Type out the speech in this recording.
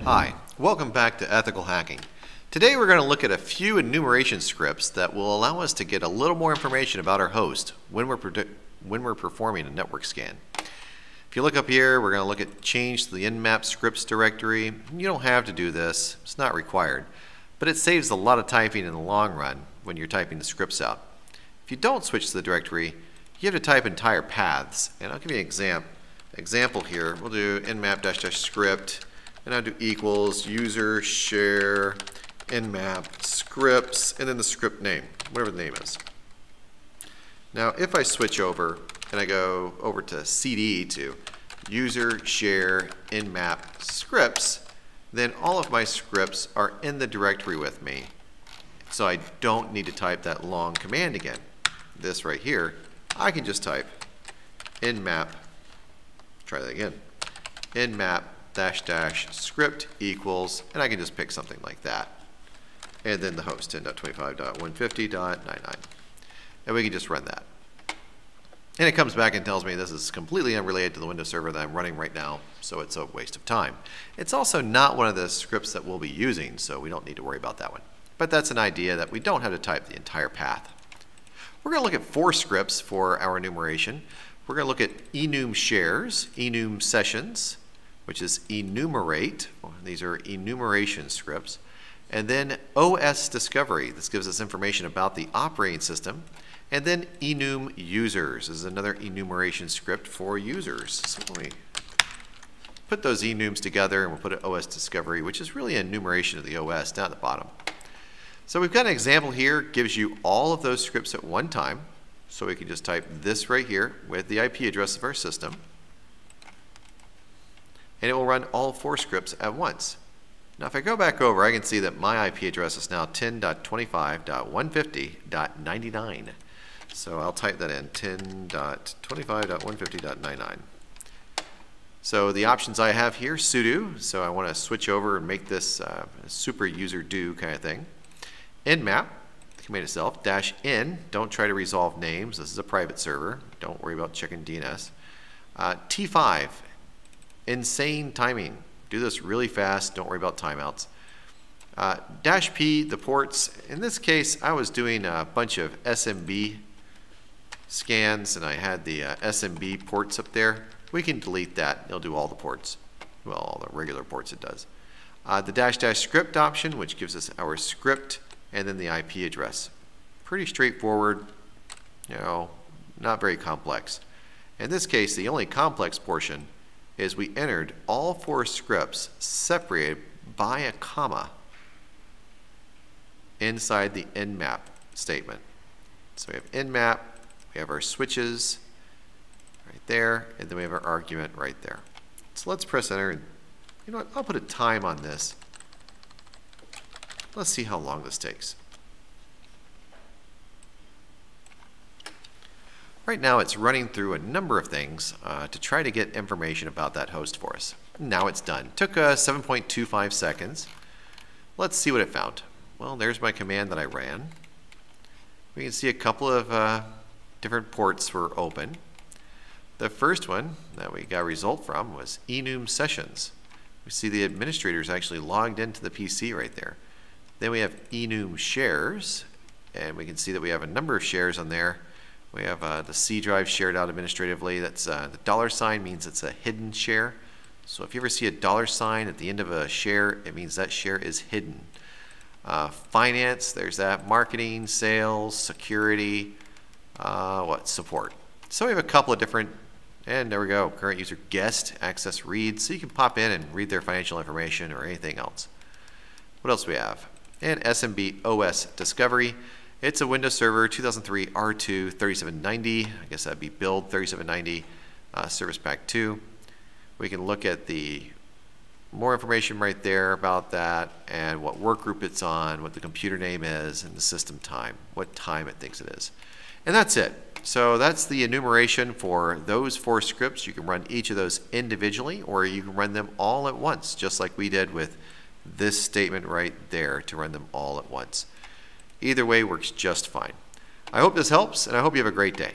Hi, welcome back to Ethical Hacking. Today we're going to look at a few enumeration scripts that will allow us to get a little more information about our host when we're performing a network scan. If you look up here, we're going to look at change to the nmap scripts directory. You don't have to do this, it's not required, but it saves a lot of typing in the long run when you're typing the scripts out. If you don't switch to the directory, you have to type entire paths, and I'll give you an example here. We'll do nmap-script, and I'll do equals user share nmap scripts, and then the script name, whatever the name is. Now, if I switch over and I go over to CD to user share nmap scripts, then all of my scripts are in the directory with me. So I don't need to type that long command again. This right here, I can just type nmap, try that again, nmap -- script equals, and I can just pick something like that. And then the host 10.25.150.99. And we can just run that. And it comes back and tells me this is completely unrelated to the Windows server that I'm running right now, so it's a waste of time. It's also not one of the scripts that we'll be using, so we don't need to worry about that one. But that's an idea that we don't have to type the entire path. We're going to look at 4 scripts for our enumeration. We're going to look at enum shares, enum sessions, which is enumerate. These are enumeration scripts. And then OS discovery. This gives us information about the operating system. And then enum users is another enumeration script for users. So let me put those enums together and we'll put an OS discovery, which is really an enumeration of the OS down at the bottom. So we've got an example here, gives you all of those scripts at one time. So we can just type this right here with the IP address of our system. And it will run all 4 scripts at once. Now if I go back over, I can see that my IP address is now 10.25.150.99. So I'll type that in, 10.25.150.99. So the options I have here, sudo, so I want to switch over and make this a super user do kind of thing. Nmap, the command itself, -n, don't try to resolve names, this is a private server, don't worry about checking DNS. T5, insane timing. Do this really fast. Don't worry about timeouts. -p, the ports. In this case, I was doing a bunch of SMB scans, and I had the SMB ports up there. We can delete that. It'll do all the ports. Well, all the regular ports it does. The --script option, which gives us our script, and then the IP address. Pretty straightforward. You know, not very complex. In this case, the only complex portion is we entered all 4 scripts separated by a comma inside the nmap statement. So we have nmap, we have our switches right there, and then we have our argument right there. So let's press enter, and you know what, I'll put a time on this. Let's see how long this takes. Right now it's running through a number of things to try to get information about that host for us. Now it's done. Took 7.25 seconds. Let's see what it found. Well, there's my command that I ran. We can see a couple of different ports were open. The first one that we got a result from was enum sessions. We see the administrators actually logged into the PC right there. Then we have enum shares, and we can see that we have a number of shares on there. We have the C drive shared out administratively. That's the $sign means it's a hidden share. So if you ever see a $sign at the end of a share, it means that share is hidden. Finance, there's that. Marketing, sales, security, support. So we have a couple of different, and there we go, current user guest, access read. So you can pop in and read their financial information or anything else. What else do we have? And SMB OS discovery. It's a Windows Server 2003 R2 3790. I guess that'd be build 3790, Service Pack 2. We can look at the more information right there about that and what work group it's on, what the computer name is, and the system time, what time it thinks it is. And that's it. So that's the enumeration for those 4 scripts. You can run each of those individually, or you can run them all at once, just like we did with this statement right there, to run them all at once. Either way works just fine. I hope this helps, and I hope you have a great day.